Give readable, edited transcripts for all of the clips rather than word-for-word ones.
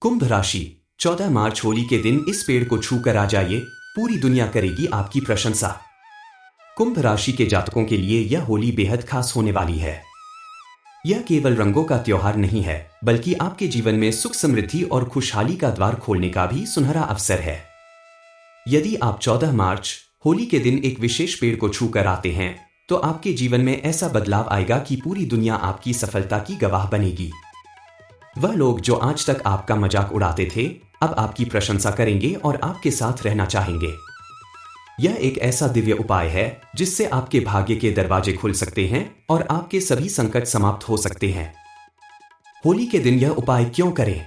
कुंभ राशि 14 मार्च होली के दिन इस पेड़ को छू कर आ जाइए, पूरी दुनिया करेगी आपकी प्रशंसा। कुंभ राशि के जातकों के लिए यह होली बेहद खास होने वाली है। यह केवल रंगों का त्योहार नहीं है, बल्कि आपके जीवन में सुख समृद्धि और खुशहाली का द्वार खोलने का भी सुनहरा अवसर है। यदि आप 14 मार्च होली के दिन एक विशेष पेड़ को छू कर आते हैं, तो आपके जीवन में ऐसा बदलाव आएगा कि पूरी दुनिया आपकी सफलता की गवाह बनेगी। वह लोग जो आज तक आपका मजाक उड़ाते थे, अब आपकी प्रशंसा करेंगे और आपके साथ रहना चाहेंगे। यह एक ऐसा दिव्य उपाय है जिससे आपके भाग्य के दरवाजे खुल सकते हैं और आपके सभी संकट समाप्त हो सकते हैं। होली के दिन यह उपाय क्यों करें?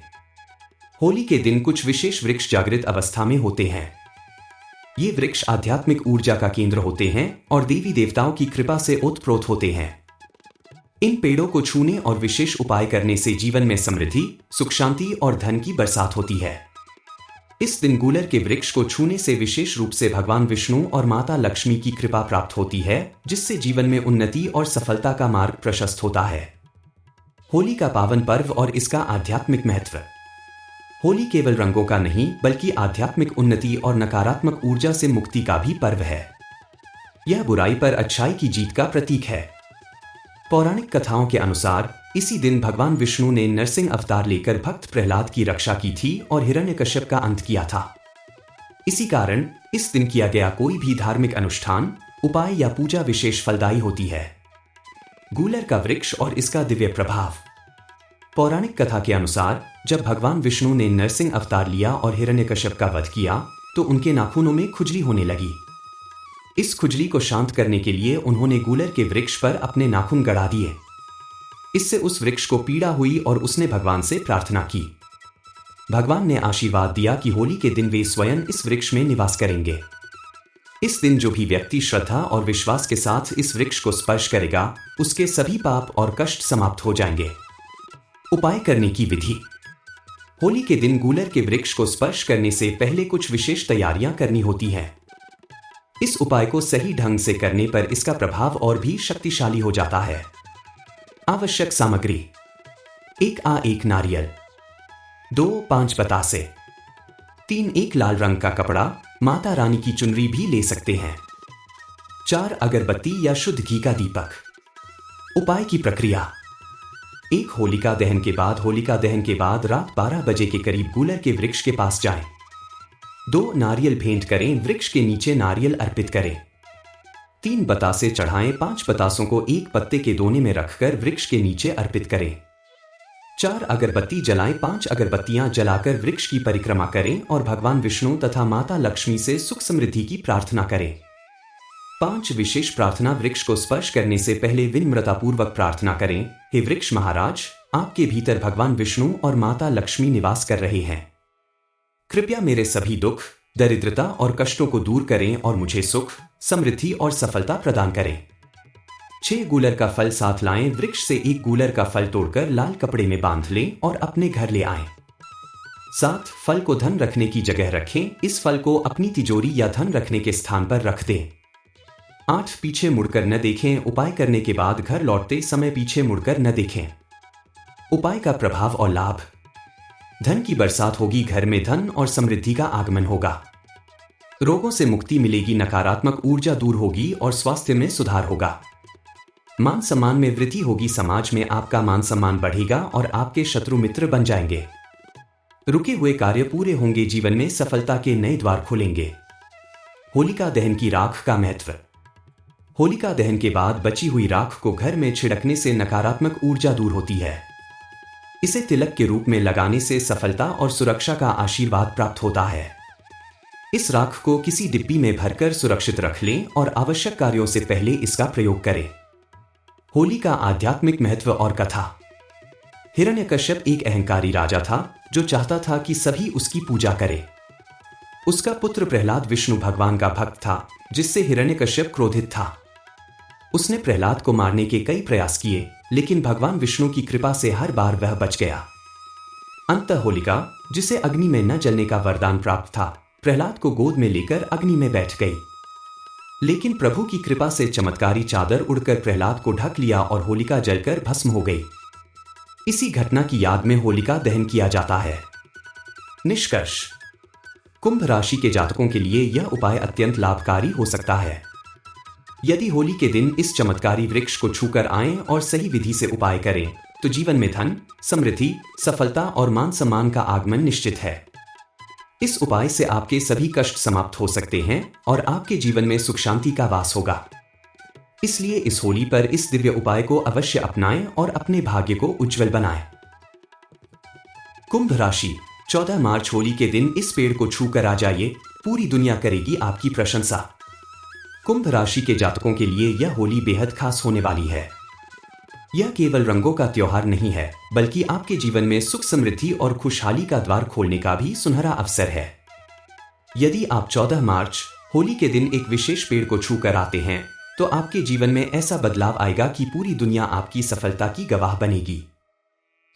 होली के दिन कुछ विशेष वृक्ष जागृत अवस्था में होते हैं। ये वृक्ष आध्यात्मिक ऊर्जा का केंद्र होते हैं और देवी देवताओं की कृपा से ओतप्रोत होते हैं। इन पेड़ों को छूने और विशेष उपाय करने से जीवन में समृद्धि, सुख शांति और धन की बरसात होती है। इस दिन गूलर के वृक्ष को छूने से विशेष रूप से भगवान विष्णु और माता लक्ष्मी की कृपा प्राप्त होती है, जिससे जीवन में उन्नति और सफलता का मार्ग प्रशस्त होता है। होली का पावन पर्व और इसका आध्यात्मिक महत्व। होली केवल रंगों का नहीं, बल्कि आध्यात्मिक उन्नति और नकारात्मक ऊर्जा से मुक्ति का भी पर्व है। यह बुराई पर अच्छाई की जीत का प्रतीक है। पौराणिक कथाओं के अनुसार इसी दिन भगवान विष्णु ने नरसिंह अवतार लेकर भक्त प्रहलाद की रक्षा की थी और हिरण्यकश्यप का अंत किया था। इसी कारण इस दिन किया गया कोई भी धार्मिक अनुष्ठान, उपाय या पूजा विशेष फलदायी होती है। गूलर का वृक्ष और इसका दिव्य प्रभाव। पौराणिक कथा के अनुसार जब भगवान विष्णु ने नरसिंह अवतार लिया और हिरण्यकश्यप का वध किया, तो उनके नाखूनों में खुजली होने लगी। इस खुजली को शांत करने के लिए उन्होंने गूलर के वृक्ष पर अपने नाखून गड़ा दिए। इससे उस वृक्ष को पीड़ा हुई और उसने भगवान से प्रार्थना की। भगवान ने आशीर्वाद दिया कि होली के दिन वे स्वयं इस वृक्ष में निवास करेंगे। इस दिन जो भी व्यक्ति श्रद्धा और विश्वास के साथ इस वृक्ष को स्पर्श करेगा, उसके सभी पाप और कष्ट समाप्त हो जाएंगे। उपाय करने की विधि। होली के दिन गूलर के वृक्ष को स्पर्श करने से पहले कुछ विशेष तैयारियां करनी होती हैं। इस उपाय को सही ढंग से करने पर इसका प्रभाव और भी शक्तिशाली हो जाता है। आवश्यक सामग्री: 1 नारियल, 2 5 बतासे, 3 एक लाल रंग का कपड़ा, माता रानी की चुनरी भी ले सकते हैं, 4 अगरबत्ती या शुद्ध घी का दीपक। उपाय की प्रक्रिया: होलिका दहन के बाद रात 12 बजे के करीब गूलर के वृक्ष के पास जाएं। 2 नारियल भेंट करें, वृक्ष के नीचे नारियल अर्पित करें। 3 बतासे चढ़ाएं, 5 बतासों को एक पत्ते के दोने में रखकर वृक्ष के नीचे अर्पित करें। 4 अगरबत्ती जलाएं, 5 अगरबत्तियां जलाकर वृक्ष की परिक्रमा करें और भगवान विष्णु तथा माता लक्ष्मी से सुख समृद्धि की प्रार्थना करें। 5 विशेष प्रार्थना। वृक्ष को स्पर्श करने से पहले विनम्रतापूर्वक प्रार्थना करें, हे वृक्ष महाराज, आपके भीतर भगवान विष्णु और माता लक्ष्मी निवास कर रहे हैं। कृपया मेरे सभी दुख, दरिद्रता और कष्टों को दूर करें और मुझे सुख, समृद्धि और सफलता प्रदान करें। 6 गूलर का फल साथ लाएं, वृक्ष से 1 गूलर का फल तोड़कर लाल कपड़े में बांध लें और अपने घर ले आएं। 7 फल को धन रखने की जगह रखें, इस फल को अपनी तिजोरी या धन रखने के स्थान पर रख दें। 8 पीछे मुड़कर न देखें, उपाय करने के बाद घर लौटते समय पीछे मुड़कर न देखें। उपाय का प्रभाव और लाभ। धन की बरसात होगी, घर में धन और समृद्धि का आगमन होगा। रोगों से मुक्ति मिलेगी, नकारात्मक ऊर्जा दूर होगी और स्वास्थ्य में सुधार होगा। मान सम्मान में वृद्धि होगी, समाज में आपका मान सम्मान बढ़ेगा और आपके शत्रु मित्र बन जाएंगे। रुके हुए कार्य पूरे होंगे, जीवन में सफलता के नए द्वार खुलेंगे। होलिका दहन की राख का महत्व। होलिका दहन के बाद बची हुई राख को घर में छिड़कने से नकारात्मक ऊर्जा दूर होती है। इसे तिलक के रूप में लगाने से सफलता और सुरक्षा का आशीर्वाद प्राप्त होता है। इस राख को किसी डिब्बी में भरकर सुरक्षित रख लें और आवश्यक कार्यों से पहले इसका प्रयोग करें। होली का आध्यात्मिक महत्व और कथा। हिरण्यकश्यप एक अहंकारी राजा था जो चाहता था कि सभी उसकी पूजा करें। उसका पुत्र प्रहलाद विष्णु भगवान का भक्त था, जिससे हिरण्यकश्यप क्रोधित था। उसने प्रहलाद को मारने के कई प्रयास किए, लेकिन भगवान विष्णु की कृपा से हर बार वह बच गया। अंततः होलिका, जिसे अग्नि में न जलने का वरदान प्राप्त था, प्रहलाद को गोद में लेकर अग्नि में बैठ गई। लेकिन प्रभु की कृपा से चमत्कारी चादर उड़कर प्रहलाद को ढक लिया और होलिका जलकर भस्म हो गई। इसी घटना की याद में होलिका दहन किया जाता है। निष्कर्ष। कुंभ राशि के जातकों के लिए यह उपाय अत्यंत लाभकारी हो सकता है। यदि होली के दिन इस चमत्कारी वृक्ष को छूकर आएं और सही विधि से उपाय करें तो जीवन में धन, समृद्धि, सफलता और मान सम्मान का आगमन निश्चित है। इस उपाय से आपके सभी कष्ट समाप्त हो सकते हैं और आपके जीवन में सुख शांति का वास होगा। इसलिए इस होली पर इस दिव्य उपाय को अवश्य अपनाएं और अपने भाग्य को उज्जवल बनाएं। कुंभ राशि, 14 मार्च होली के दिन इस पेड़ को छूकर आ जाइए, पूरी दुनिया करेगी आपकी प्रशंसा। कुंभ राशि के जातकों के लिए यह होली बेहद खास होने वाली है। यह केवल रंगों का त्योहार नहीं है, बल्कि आपके जीवन में सुख, समृद्धि और खुशहाली का द्वार खोलने का भी सुनहरा अवसर है। यदि आप 14 मार्च होली के दिन एक विशेष पेड़ को छूकर आते हैं तो आपके जीवन में ऐसा बदलाव आएगा कि पूरी दुनिया आपकी सफलता की गवाह बनेगी।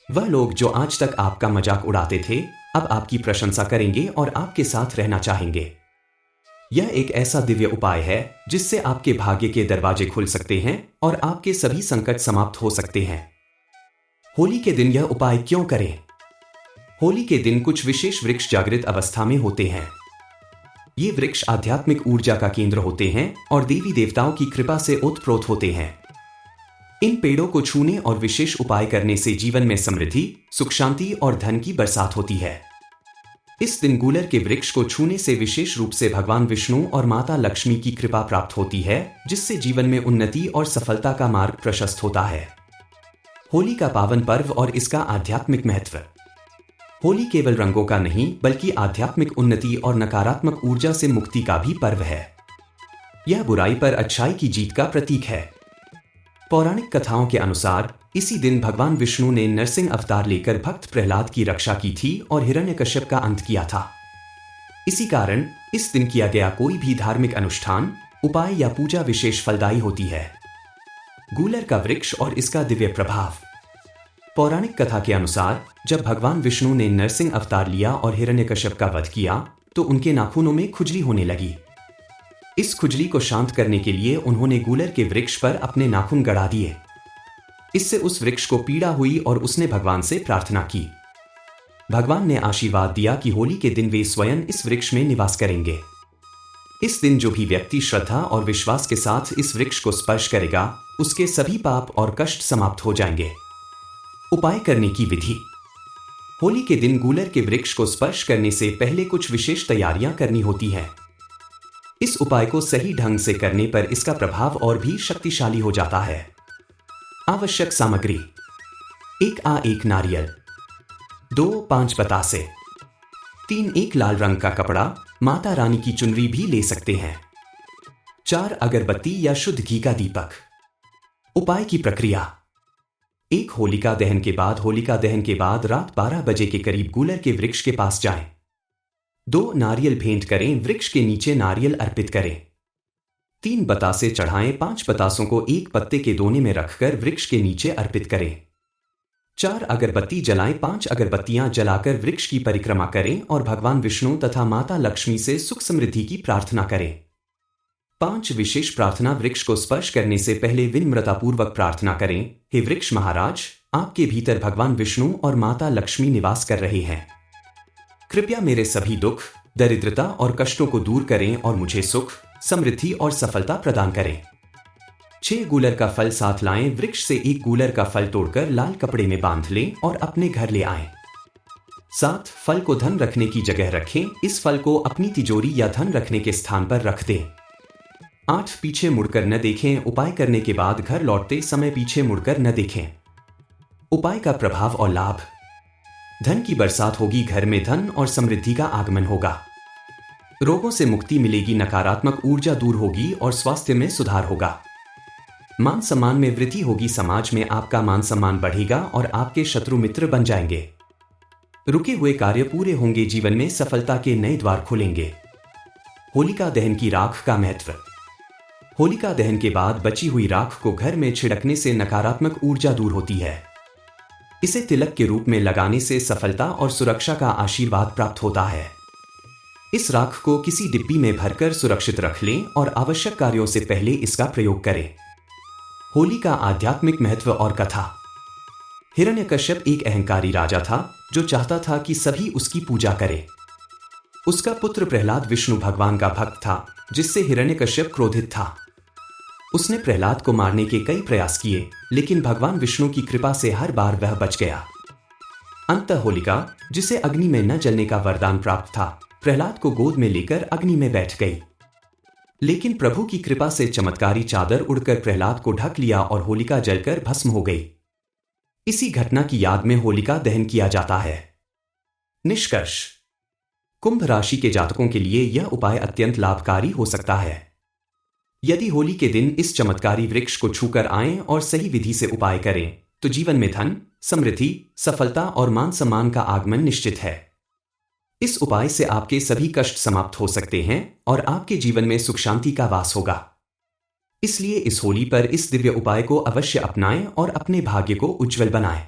वह लोग जो आज तक आपका मजाक उड़ाते थे अब आपकी प्रशंसा करेंगे और आपके साथ रहना चाहेंगे। यह एक ऐसा दिव्य उपाय है जिससे आपके भाग्य के दरवाजे खुल सकते हैं और आपके सभी संकट समाप्त हो सकते हैं। होली के दिन यह उपाय क्यों करें? होली के दिन कुछ विशेष वृक्ष जागृत अवस्था में होते हैं। ये वृक्ष आध्यात्मिक ऊर्जा का केंद्र होते हैं और देवी देवताओं की कृपा से ओतप्रोत होते हैं। इन पेड़ों को छूने और विशेष उपाय करने से जीवन में समृद्धि, सुख शांति और धन की बरसात होती है। इस दिन गूलर के वृक्ष को छूने से विशेष रूप से भगवान विष्णु और माता लक्ष्मी की कृपा प्राप्त होती है, जिससे जीवन में उन्नति और सफलता का मार्ग प्रशस्त होता है। होली का पावन पर्व और इसका आध्यात्मिक महत्व। होली केवल रंगों का नहीं बल्कि आध्यात्मिक उन्नति और नकारात्मक ऊर्जा से मुक्ति का भी पर्व है। यह बुराई पर अच्छाई की जीत का प्रतीक है। पौराणिक कथाओं के अनुसार इसी दिन भगवान विष्णु ने नरसिंह अवतार लेकर भक्त प्रहलाद की रक्षा की थी और हिरण्यकश्यप का अंत किया था। इसी कारण इस दिन किया गया कोई भी धार्मिक अनुष्ठान, उपाय या पूजा विशेष फलदायी होती है। गूलर का वृक्ष और इसका दिव्य प्रभाव। पौराणिक कथा के अनुसार जब भगवान विष्णु ने नरसिंह अवतार लिया और हिरण्यकश्यप का वध किया तो उनके नाखूनों में खुजली होने लगी। इस खुजली को शांत करने के लिए उन्होंने गूलर के वृक्ष पर अपने नाखून गड़ा दिए। इससे उस वृक्ष को पीड़ा हुई और उसने भगवान से प्रार्थना की। भगवान ने आशीर्वाद दिया कि होली के दिन वे स्वयं इस वृक्ष में निवास करेंगे। इस दिन जो भी व्यक्ति श्रद्धा और विश्वास के साथ इस वृक्ष को स्पर्श करेगा उसके सभी पाप और कष्ट समाप्त हो जाएंगे। उपाय करने की विधि। होली के दिन गूलर के वृक्ष को स्पर्श करने से पहले कुछ विशेष तैयारियां करनी होती हैं। इस उपाय को सही ढंग से करने पर इसका प्रभाव और भी शक्तिशाली हो जाता है। आवश्यक सामग्री: 1 नारियल, 2 5 बतासे, 3 एक लाल रंग का कपड़ा, माता रानी की चुनरी भी ले सकते हैं, 4 अगरबत्ती या शुद्ध घी का दीपक। उपाय की प्रक्रिया: 1 होलिका दहन के बाद रात 12 बजे के करीब गूलर के वृक्ष के पास जाएं। 2 नारियल भेंट करें, वृक्ष के नीचे नारियल अर्पित करें। 3 बतासे चढ़ाएं, 5 बतासों को एक पत्ते के दोने में रखकर वृक्ष के नीचे अर्पित करें। 4 अगरबत्ती जलाएं, 5 अगरबत्तियां जलाकर वृक्ष की परिक्रमा करें और भगवान विष्णु तथा माता लक्ष्मी से सुख समृद्धि की प्रार्थना करें। 5 विशेष प्रार्थना। वृक्ष को स्पर्श करने से पहले विनम्रतापूर्वक प्रार्थना करें, हे वृक्ष महाराज, आपके भीतर भगवान विष्णु और माता लक्ष्मी निवास कर रहे हैं। कृपया मेरे सभी दुख, दरिद्रता और कष्टों को दूर करें और मुझे सुख, समृद्धि और सफलता प्रदान करें। 6 गूलर का फल साथ लाएं, वृक्ष से 1 गूलर का फल तोड़कर लाल कपड़े में बांध लें और अपने घर ले आएं। 7 फल को धन रखने की जगह रखें, इस फल को अपनी तिजोरी या धन रखने के स्थान पर रख दें। 8 पीछे मुड़कर न देखें, उपाय करने के बाद घर लौटते समय पीछे मुड़कर न देखें। उपाय का प्रभाव और लाभ। धन की बरसात होगी, घर में धन और समृद्धि का आगमन होगा। रोगों से मुक्ति मिलेगी, नकारात्मक ऊर्जा दूर होगी और स्वास्थ्य में सुधार होगा। मान सम्मान में वृद्धि होगी, समाज में आपका मान सम्मान बढ़ेगा और आपके शत्रु मित्र बन जाएंगे। रुके हुए कार्य पूरे होंगे, जीवन में सफलता के नए द्वार खुलेंगे। होलिका दहन की राख का महत्व। होलिका दहन के बाद बची हुई राख को घर में छिड़कने से नकारात्मक ऊर्जा दूर होती है। इसे तिलक के रूप में लगाने से सफलता और सुरक्षा का आशीर्वाद प्राप्त होता है। इस राख को किसी डिब्बी में भरकर सुरक्षित रख लें और आवश्यक कार्यों से पहले इसका प्रयोग करें। होली का आध्यात्मिक महत्व और कथा। हिरण्यकश्यप एक अहंकारी राजा था जो चाहता था कि सभी उसकी पूजा करें। उसका पुत्र प्रहलाद विष्णु भगवान का भक्त था, जिससे हिरण्यकश्यप क्रोधित था। उसने प्रहलाद को मारने के कई प्रयास किए, लेकिन भगवान विष्णु की कृपा से हर बार वह बच गया। अंततः होलिका, जिसे अग्नि में न जलने का वरदान प्राप्त था, प्रहलाद को गोद में लेकर अग्नि में बैठ गई। लेकिन प्रभु की कृपा से चमत्कारी चादर उड़कर प्रहलाद को ढक लिया और होलिका जलकर भस्म हो गई। इसी घटना की याद में होलिका दहन किया जाता है। निष्कर्ष: कुंभ राशि के जातकों के लिए यह उपाय अत्यंत लाभकारी हो सकता है। यदि होली के दिन इस चमत्कारी वृक्ष को छूकर आएं और सही विधि से उपाय करें, तो जीवन में धन, समृद्धि, सफलता और मान सम्मान का आगमन निश्चित है। इस उपाय से आपके सभी कष्ट समाप्त हो सकते हैं और आपके जीवन में सुख शांति का वास होगा। इसलिए इस होली पर इस दिव्य उपाय को अवश्य अपनाएं और अपने भाग्य को उज्जवल बनाएं।